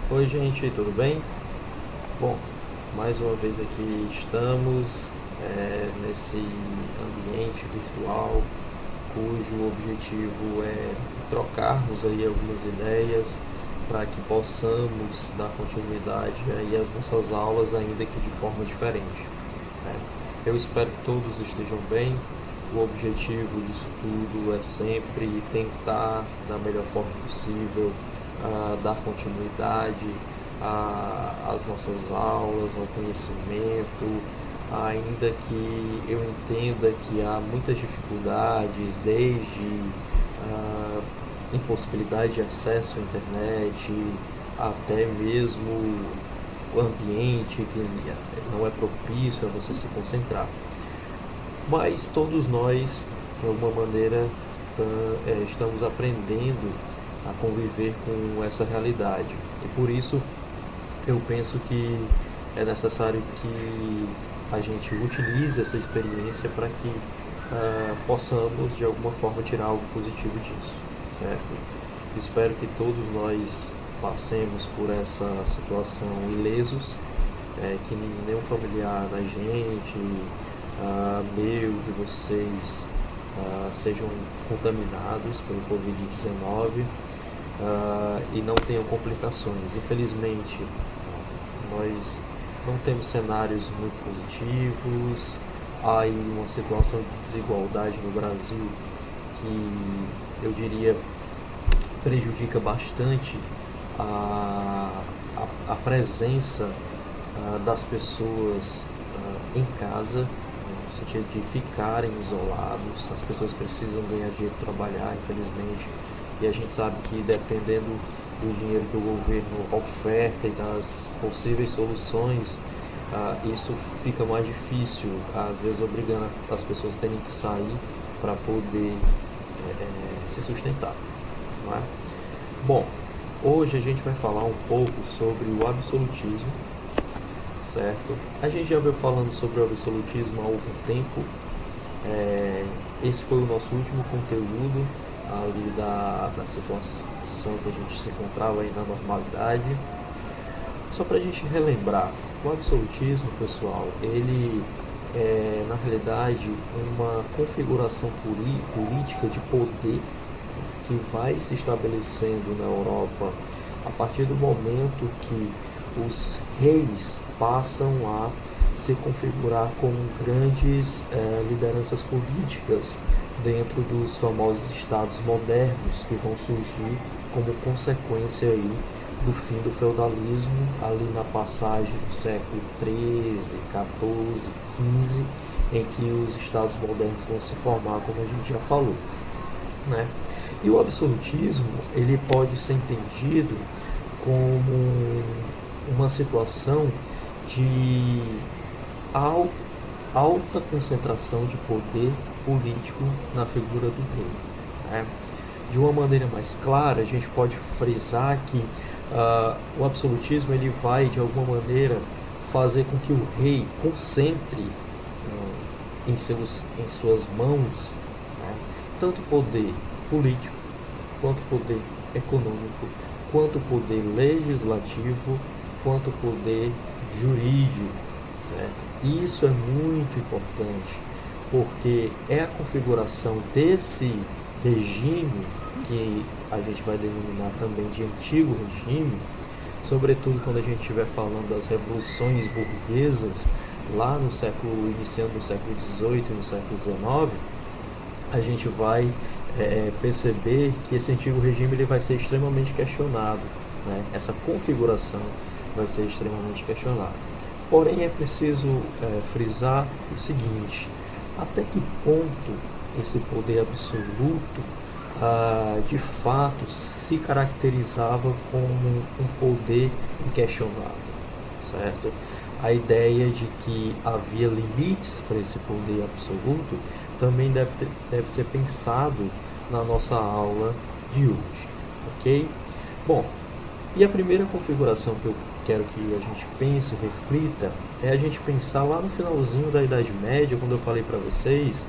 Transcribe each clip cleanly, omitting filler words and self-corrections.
Oi, gente, tudo bem? Bom, mais uma vez aqui estamos nesse ambiente virtual cujo objetivo é trocarmos aí algumas ideias para que possamos dar continuidade aí às nossas aulas, ainda que de forma diferente, né? Eu espero que todos estejam bem. O objetivo disso tudo é sempre tentar, da melhor forma possível, dar continuidade às nossas aulas, ao conhecimento, ainda que eu entenda que há muitas dificuldades, desde a impossibilidade de acesso à internet, até mesmo o ambiente que não é propício a você se concentrar. Mas todos nós, de alguma maneira, estamos aprendendo a conviver com essa realidade. E por isso eu penso que é necessário que a gente utilize essa experiência para que possamos, de alguma forma, tirar algo positivo disso, certo? Espero que todos nós passemos por essa situação ilesos, que nenhum familiar da gente, meu, de vocês, sejam contaminados pelo Covid-19, e não tenham complicações. Infelizmente, nós não temos cenários muito positivos, há aí uma situação de desigualdade no Brasil que eu diria prejudica bastante a presença das pessoas em casa, no sentido de ficarem isolados. As pessoas precisam ganhar dinheiro para trabalhar, infelizmente, e a gente sabe que dependendo do dinheiro que o governo oferta e das possíveis soluções, isso fica mais difícil, às vezes obrigando as pessoas a terem que sair para poder se sustentar, não é? Bom, hoje a gente vai falar um pouco sobre o absolutismo, certo? A gente já veio falando sobre o absolutismo há algum tempo. Esse foi o nosso último conteúdo ali da situação que a gente se encontrava aí na normalidade. Só para a gente relembrar, o absolutismo, pessoal, ele é, na realidade, uma configuração política de poder que vai se estabelecendo na Europa a partir do momento que os reis passam a se configurar como grandes lideranças políticas dentro dos famosos estados modernos que vão surgir como consequência aí do fim do feudalismo, ali na passagem do século XIII, XIV, XV, em que os estados modernos vão se formar, como a gente já falou, né? E o absolutismo, ele pode ser entendido como uma situação de alta concentração de poder político na figura do rei, né? De uma maneira mais clara, a gente pode frisar que o absolutismo ele vai, de alguma maneira, fazer com que o rei concentre em suas mãos, né, tanto poder político, quanto poder econômico, quanto poder legislativo, quanto poder jurídico, certo? Isso é muito importante, porque é a configuração desse regime que a gente vai denominar também de antigo regime, sobretudo quando a gente estiver falando das revoluções burguesas lá no século, iniciando no século XVIII e no século XIX, a gente vai perceber que esse antigo regime ele vai ser extremamente questionado, né? Essa configuração vai ser extremamente questionada. Porém, é preciso frisar o seguinte: até que ponto esse poder absoluto de fato se caracterizava como um poder inquestionável, certo? A ideia de que havia limites para esse poder absoluto também deve ser pensado na nossa aula de hoje, ok? Bom, e a primeira configuração que eu quero que a gente pense, reflita, é a gente pensar lá no finalzinho da Idade Média, quando eu falei para vocês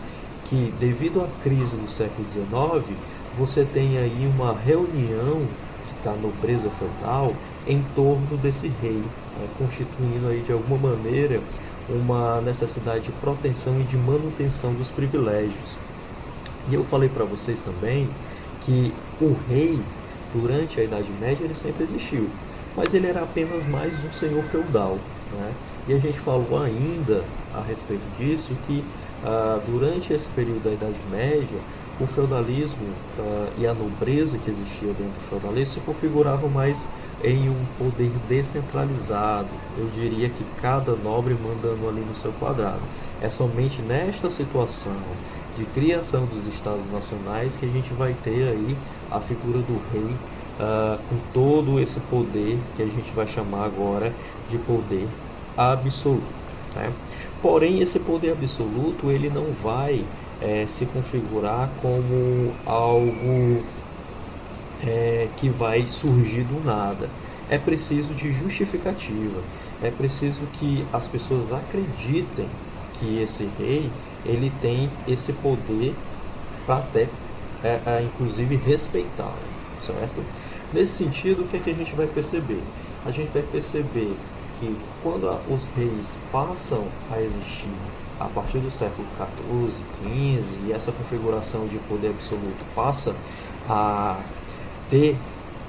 que devido à crise do século XIX, você tem aí uma reunião da nobreza feudal em torno desse rei, constituindo aí de alguma maneira uma necessidade de proteção e de manutenção dos privilégios. E eu falei para vocês também que o rei, durante a Idade Média, ele sempre existiu, mas ele era apenas mais um senhor feudal, né? E a gente falou ainda a respeito disso que durante esse período da Idade Média, o feudalismo e a nobreza que existia dentro do feudalismo se configuravam mais em um poder descentralizado. Eu diria que cada nobre mandando ali no seu quadrado. É somente nesta situação de criação dos estados nacionais que a gente vai ter aí a figura do rei com todo esse poder que a gente vai chamar agora de poder absoluto, né? Porém, esse poder absoluto ele não vai se configurar como algo que vai surgir do nada. É preciso de justificativa. É preciso que as pessoas acreditem que esse rei ele tem esse poder para até inclusive respeitá-lo, certo? Nesse sentido, o que é que a gente vai perceber? A gente vai perceber que quando os reis passam a existir a partir do século XIV, XV, e essa configuração de poder absoluto passa a ter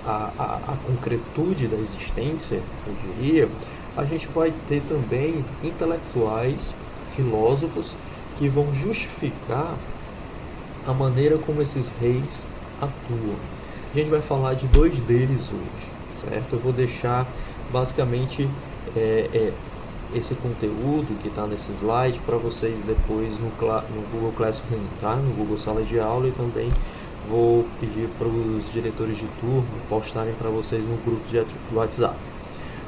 a concretude da existência, eu diria, a gente vai ter também intelectuais, filósofos, que vão justificar a maneira como esses reis atuam. A gente vai falar de dois deles hoje, certo? Eu vou deixar basicamente esse conteúdo que está nesse slide para vocês depois no Google Classroom, tá? No Google Sala de Aula, e também vou pedir para os diretores de turma postarem para vocês no grupo de WhatsApp.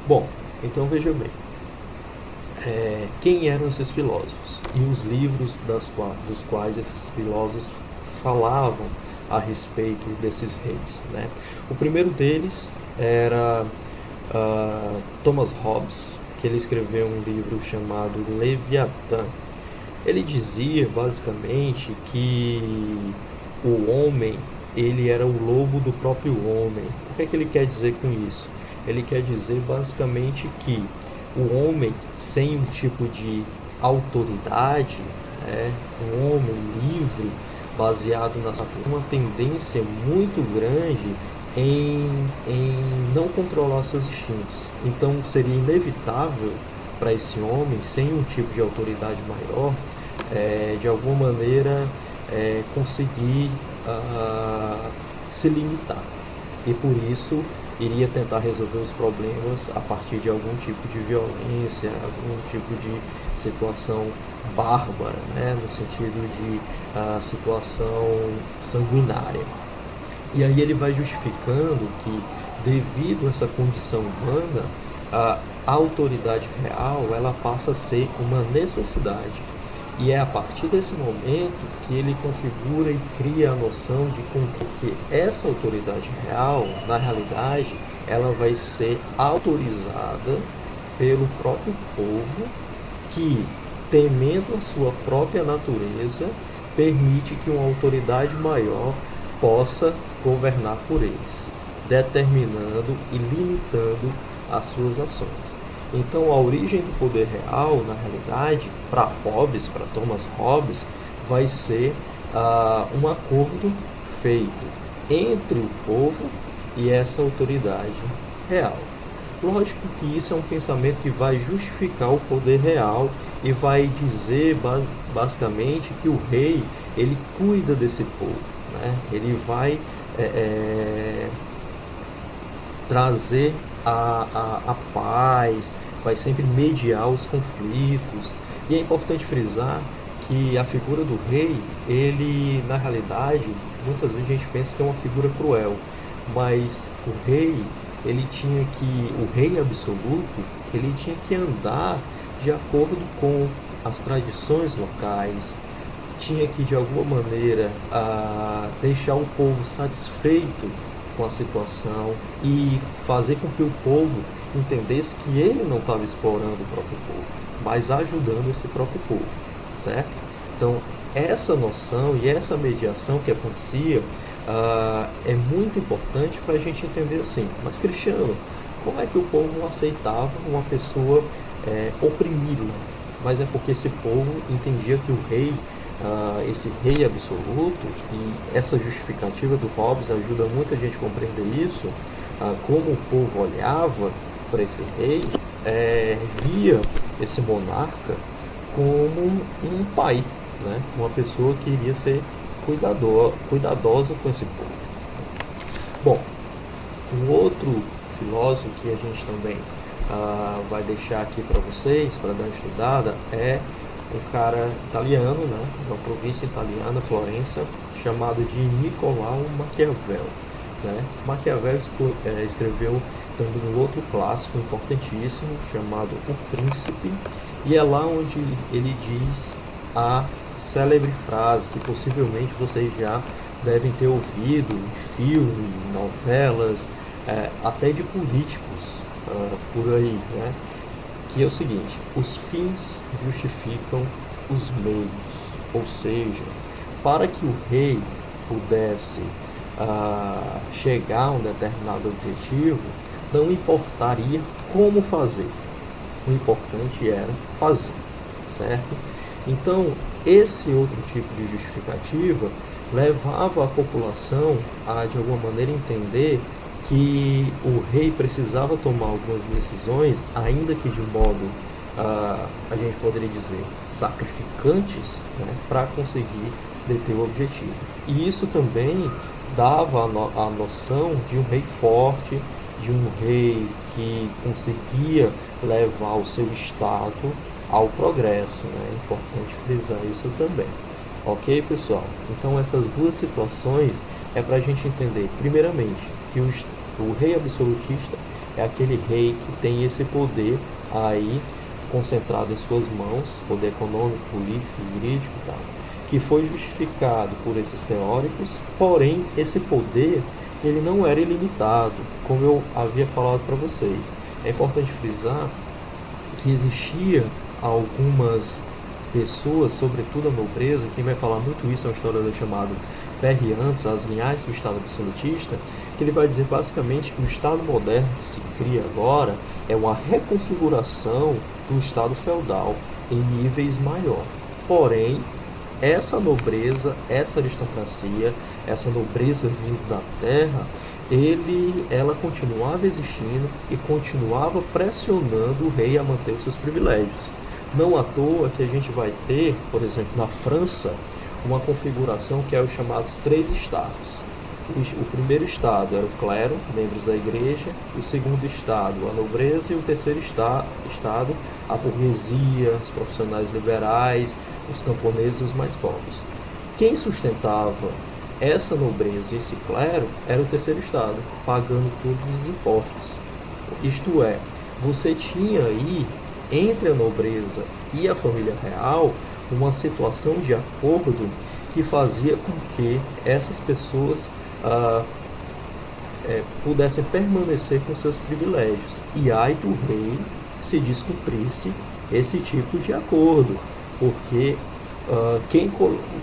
Bom, então veja bem, quem eram esses filósofos e os livros dos quais esses filósofos falavam a respeito desses reis, né? O primeiro deles era Thomas Hobbes, que ele escreveu um livro chamado Leviatã. Ele dizia basicamente que o homem ele era o lobo do próprio homem. O que é que ele quer dizer com isso? Ele quer dizer basicamente que o homem sem um tipo de autoridade, um homem livre, baseado na uma tendência muito grande em não controlar seus instintos. Então seria inevitável para esse homem, sem um tipo de autoridade maior, de alguma maneira conseguir se limitar. E por isso iria tentar resolver os problemas a partir de algum tipo de violência, algum tipo de situação bárbara, né? No sentido de situação sanguinária. E aí ele vai justificando que, devido a essa condição humana, a autoridade real ela passa a ser uma necessidade. E é a partir desse momento que ele configura e cria a noção de que essa autoridade real, na realidade, ela vai ser autorizada pelo próprio povo que, temendo a sua própria natureza, permite que uma autoridade maior possa governar por eles, determinando e limitando as suas ações. Então, a origem do poder real, na realidade, para Hobbes, para Thomas Hobbes, vai ser um acordo feito entre o povo e essa autoridade real. Lógico que isso é um pensamento que vai justificar o poder real e vai dizer basicamente que o rei ele cuida desse povo, né? Ele vai trazer a paz, vai sempre mediar os conflitos. E é importante frisar que a figura do rei, ele na realidade, muitas vezes a gente pensa que é uma figura cruel, mas o rei, o rei absoluto, ele tinha que andar de acordo com as tradições locais, tinha que de alguma maneira deixar o povo satisfeito com a situação e fazer com que o povo entendesse que ele não estava explorando o próprio povo, mas ajudando esse próprio povo, certo? Então, essa noção e essa mediação que acontecia é muito importante para a gente entender assim. Mas, Cristiano, Como é que o povo aceitava uma pessoa oprimida? Mas é porque esse povo entendia que o rei, esse rei absoluto, e essa justificativa do Hobbes ajuda muita gente a compreender isso, como o povo olhava para esse rei, via esse monarca como um pai, né? Uma pessoa que iria ser cuidadosa com esse povo. Bom, um outro filósofo que a gente também vai deixar aqui para vocês, para dar uma estudada, é um cara italiano, né, uma província italiana, Florença, chamado de Nicolau Maquiavel. Né? Maquiavel escreveu também um outro clássico importantíssimo chamado O Príncipe, e é lá onde ele diz a célebre frase que possivelmente vocês já devem ter ouvido em filmes, novelas, até de políticos por aí, né? Que é o seguinte: os fins justificam os meios, ou seja, para que o rei pudesse chegar a um determinado objetivo, não importaria como fazer, o importante era fazer, certo? Então, esse outro tipo de justificativa levava a população a, de alguma maneira, entender que o rei precisava tomar algumas decisões, ainda que de modo, a gente poderia dizer, sacrificantes, né, para conseguir deter o objetivo. E isso também dava a noção de um rei forte, de um rei que conseguia levar o seu estado ao progresso, né? É importante frisar isso também. Ok, pessoal? Então essas duas situações é para a gente entender, primeiramente, que o rei absolutista é aquele rei que tem esse poder aí concentrado em suas mãos, poder econômico, político, jurídico e tal, que foi justificado por esses teóricos, porém esse poder ele não era ilimitado, como eu havia falado para vocês. É importante frisar que existia algumas pessoas, sobretudo a nobreza, quem vai falar muito isso é um historiador chamado Ferriantos, As Linhagens do Estado Absolutista, que ele vai dizer basicamente que o Estado moderno que se cria agora é uma reconfiguração do Estado feudal em níveis maiores. Porém, essa nobreza, essa aristocracia, essa nobreza vindo da terra, ela continuava existindo e continuava pressionando o rei a manter os seus privilégios. Não à toa que a gente vai ter, por exemplo, na França, uma configuração que é os chamados três estados. O primeiro estado era o clero, membros da igreja, o segundo estado, a nobreza, e o terceiro estado, a burguesia, os profissionais liberais, os camponeses e os mais pobres. Quem sustentava essa nobreza e esse clero era o terceiro estado, pagando todos os impostos. Isto é, você tinha aí, entre a nobreza e a família real, uma situação de acordo que fazia com que essas pessoas pudessem permanecer com seus privilégios. E ai do rei se descumprisse esse tipo de acordo, porque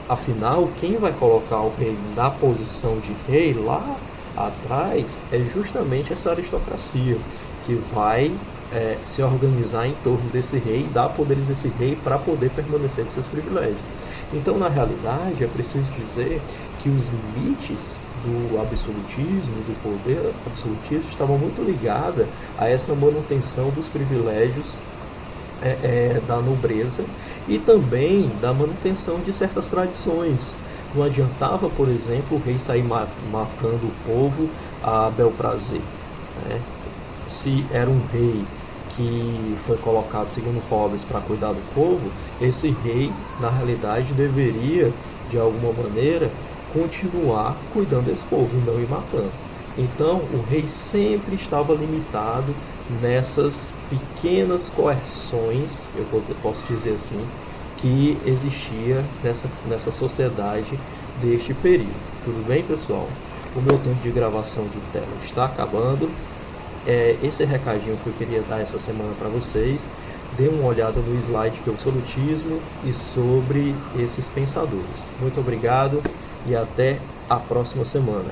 afinal, quem vai colocar o rei na posição de rei lá atrás é justamente essa aristocracia, que vai se organizar em torno desse rei e dar poderes a esse rei para poder permanecer com seus privilégios. Então, na realidade, é preciso dizer que os limites do absolutismo, do poder absolutista, estavam muito ligados a essa manutenção dos privilégios da nobreza e também da manutenção de certas tradições. Não adiantava, por exemplo, o rei sair matando o povo a bel prazer, né? Se era um rei que foi colocado, segundo Hobbes, para cuidar do povo, esse rei, na realidade, deveria, de alguma maneira, continuar cuidando desse povo e não ir matando. Então, o rei sempre estava limitado nessas pequenas coerções, eu posso dizer assim, que existia nessa sociedade deste período. Tudo bem, pessoal? O meu tempo de gravação de tela está acabando. Esse recadinho que eu queria dar essa semana para vocês. Dê uma olhada no slide que é o absolutismo e sobre esses pensadores. Muito obrigado e até a próxima semana.